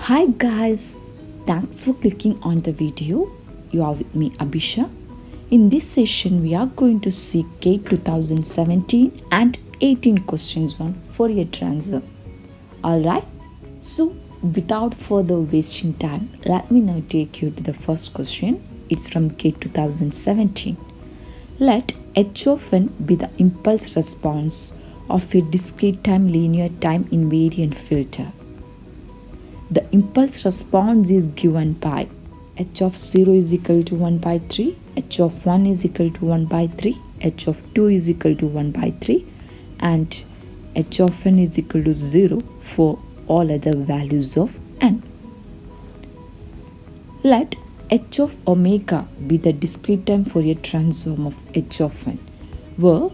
Hi guys, thanks for clicking on the video. You are with me Abhisha. In this session, we are going to see GATE 2017 and 18 questions on Fourier transform. Alright, so without further wasting time, let me now take you to the first question. It's from GATE 2017. Let h of n be the impulse response of a discrete time linear time invariant filter. The impulse response is given by h of 0 is equal to 1 by 3, h of 1 is equal to 1 by 3, h of 2 is equal to 1 by 3, and h of n is equal to 0 for all other values of n. Let h of omega be the discrete time Fourier transform of h of n, where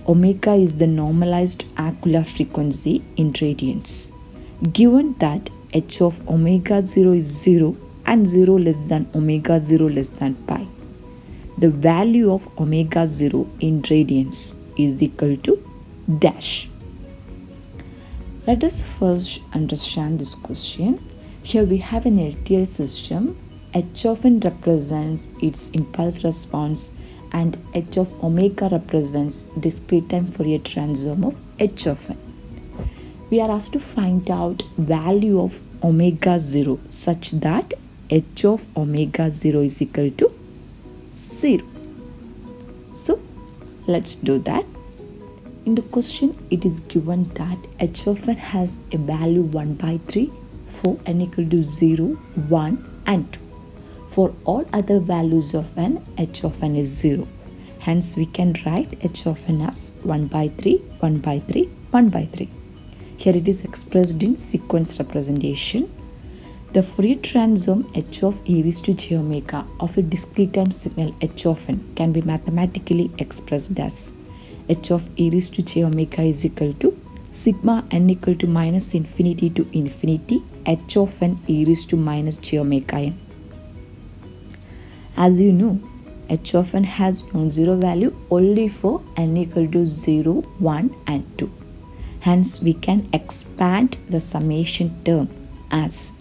omega is the normalized angular frequency in radians. Given that h of omega 0 is 0 and 0 less than omega 0 less than pi, the value of omega 0 in radians is equal to dash. Let us first understand this question. Here we have an LTI system. H of n represents its impulse response and h of omega represents discrete time Fourier transform of h of n. We are asked to find out value of omega 0 such that h of omega 0 is equal to 0. So let's do that. In the question, it is given that h of n has a value 1 by 3 for n equal to 0, 1 and 2. For all other values of n, h of n is 0. Hence, we can write h of n as 1 by 3, 1 by 3, 1 by 3. Here it is expressed in sequence representation. The Fourier transform h of e raised to j omega of a discrete time signal h of n can be mathematically expressed as h of e raised to j omega is equal to sigma n equal to minus infinity to infinity h of n e raised to minus j omega n. As you know, h of n has non-zero value only for n equal to 0, 1 and 2. Hence, we can expand the summation term as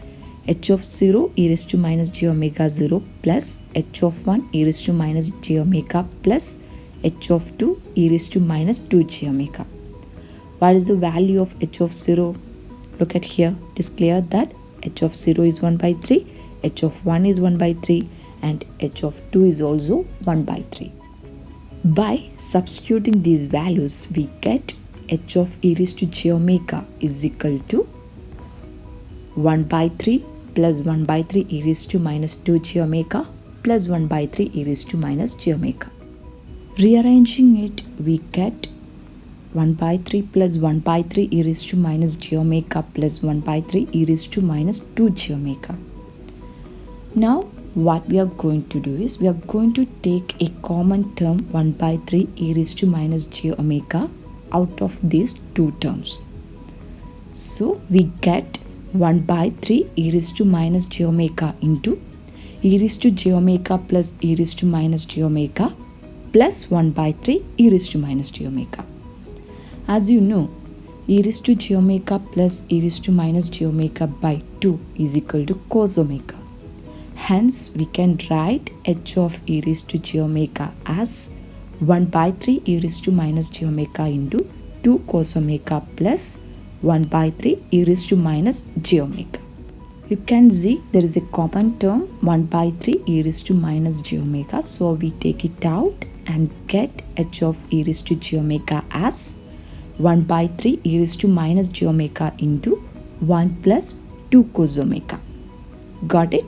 h of 0 e raised to minus j omega 0 plus h of 1 e raised to minus j omega plus h of 2 e raised to minus 2 j omega. What is the value of h of 0? Look at here. It is clear that h of 0 is 1 by 3, h of 1 is 1 by 3 and h of 2 is also 1 by 3. By substituting these values, we get h of e raised to j omega is equal to 1 by 3 plus 1 by 3 e raised to minus 2 j omega plus 1 by 3 e raised to minus j omega. Rearranging it, we get 1 by 3 plus 1 by 3 e raised to minus j omega plus 1 by 3 e raised to minus 2 j omega. Now, what we are going to do is we are going to take a common term 1 by 3 e raised to minus j omega out of these two terms. So we get 1 by 3 e raised to minus j omega into e raised to j omega plus e raised to minus j omega plus 1 by 3 e raised to minus j omega. As you know, e raised to j omega plus e raised to minus j omega by 2 is equal to cos omega. Hence, we can write h of e raised to j omega as 1 by 3 e raised to minus j omega into 2 cos omega plus 1 by 3 e raised to minus j omega. You can see there is a common term 1 by 3 e raised to minus j omega. So we take it out and get h of e raised to j omega as 1 by 3 e raised to minus j omega into 1 plus 2 cos omega. Got it?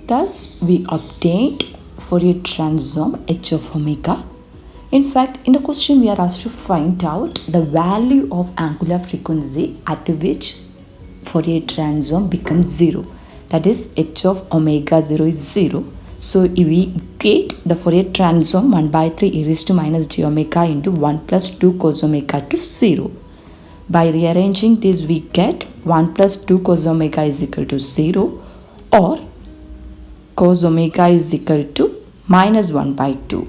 Thus, we obtained Fourier transform h of omega. In fact, in the question, we are asked to find out the value of angular frequency at which Fourier transform becomes 0. That is, h of omega 0 is 0. So, we get the Fourier transform 1 by 3 e raised to minus j omega into 1 plus 2 cos omega to 0. By rearranging this, we get 1 plus 2 cos omega is equal to 0 or cos omega is equal to minus 1 by 2.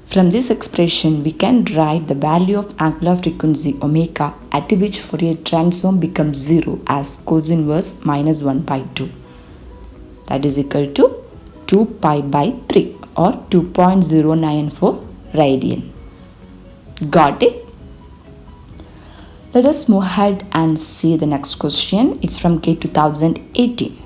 From this expression, we can write the value of angular frequency omega at which Fourier transform becomes 0 as cos inverse minus 1 by 2. That is equal to 2 pi by 3 or 2.094 radian. Got it? Let us move ahead and see the next question. It's from K 2018.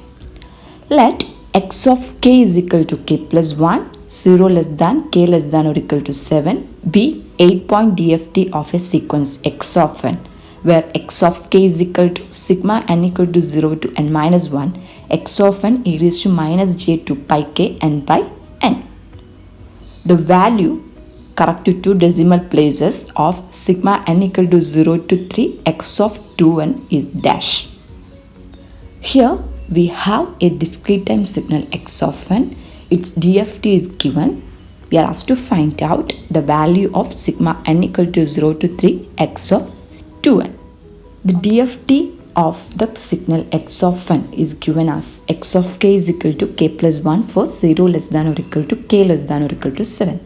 Let x of k is equal to k plus 1, 0 less than k less than or equal to 7 be 8-point DFT of a sequence x of n, where x of k is equal to sigma n equal to 0 to n minus 1, x of n e raised to minus j to pi k n by n. The value correct to two decimal places of sigma n equal to 0 to 3 x of 2n is dash. Here we have a discrete time signal x of n. Its DFT is given. We are asked to find out the value of sigma n equal to 0 to 3 x of 2n. The DFT of the signal x of n is given as x of k is equal to k plus 1 for 0 less than or equal to k less than or equal to 7.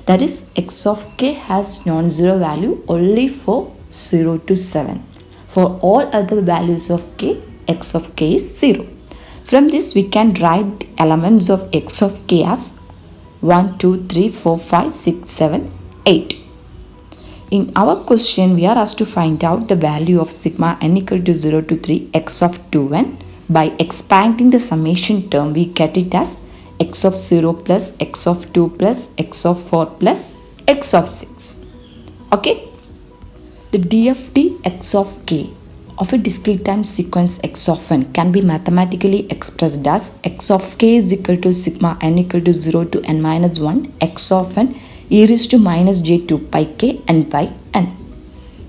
That is, x of k has non-zero value only for 0 to 7. For all other values of k, x of k is 0. From this, we can write the elements of x of k as 1, 2, 3, 4, 5, 6, 7, 8. In our question, we are asked to find out the value of sigma n equal to 0 to 3 x of 2n. By expanding the summation term, we get it as x of 0 plus x of 2 plus x of 4 plus x of 6. Okay? The DFT x of k of a discrete time sequence x of n can be mathematically expressed as x of k is equal to sigma n equal to 0 to n minus 1 x of n e raised to minus j to pi k n by n.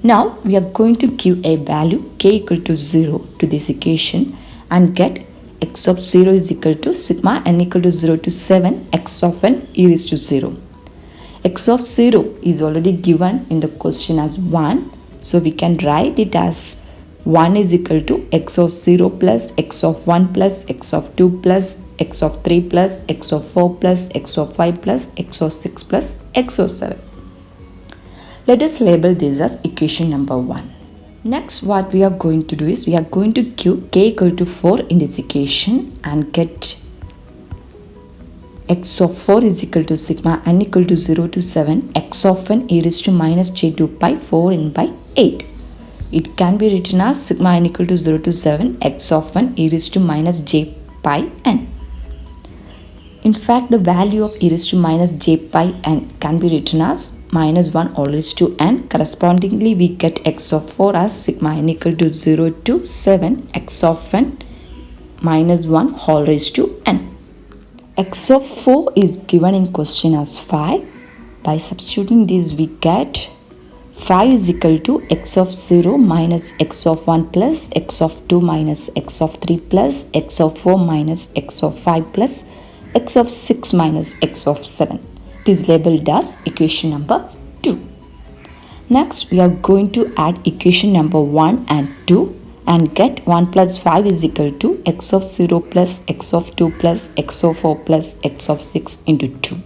Now we are going to give a value k equal to 0 to this equation and get x of 0 is equal to sigma n equal to 0 to 7 x of n e raised to 0. X of 0 is already given in the question as 1. So we can write it as 1 is equal to x of 0 plus x of 1 plus x of 2 plus x of 3 plus x of 4 plus x of 5 plus x of 6 plus x of 7. Let us label this as equation number 1. Next, what we are going to do is we are going to give k equal to 4 in this equation and get x of 4 is equal to sigma n equal to 0 to 7 x of n e raised to minus j to pi 4 n by 8. It can be written as sigma n equal to 0 to 7 x of n e raised to minus j pi n. In fact, the value of e raised to minus j pi n can be written as minus 1 all raised to n. Correspondingly, we get x of 4 as sigma n equal to 0 to 7 x of n minus 1 whole raised to n. X of 4 is given in question as 5. By substituting this, we get 5 is equal to x of 0 minus x of 1 plus x of 2 minus x of 3 plus x of 4 minus x of 5 plus x of 6 minus x of 7. It is labeled as equation number 2. Next, we are going to add equation number 1 and 2 and get 1 plus 5 is equal to x of 0 plus x of 2 plus x of 4 plus x of 6 into 2.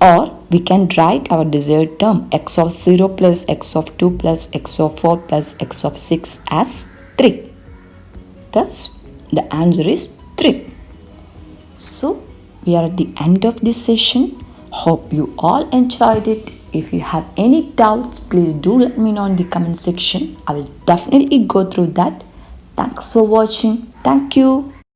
Or we can write our desired term x of 0 plus x of 2 plus x of 4 plus x of 6 as 3. Thus, the answer is 3. So, we are at the end of this session. Hope you all enjoyed it. If you have any doubts, please do let me know in the comment section. I will definitely go through that. Thanks for watching. Thank you.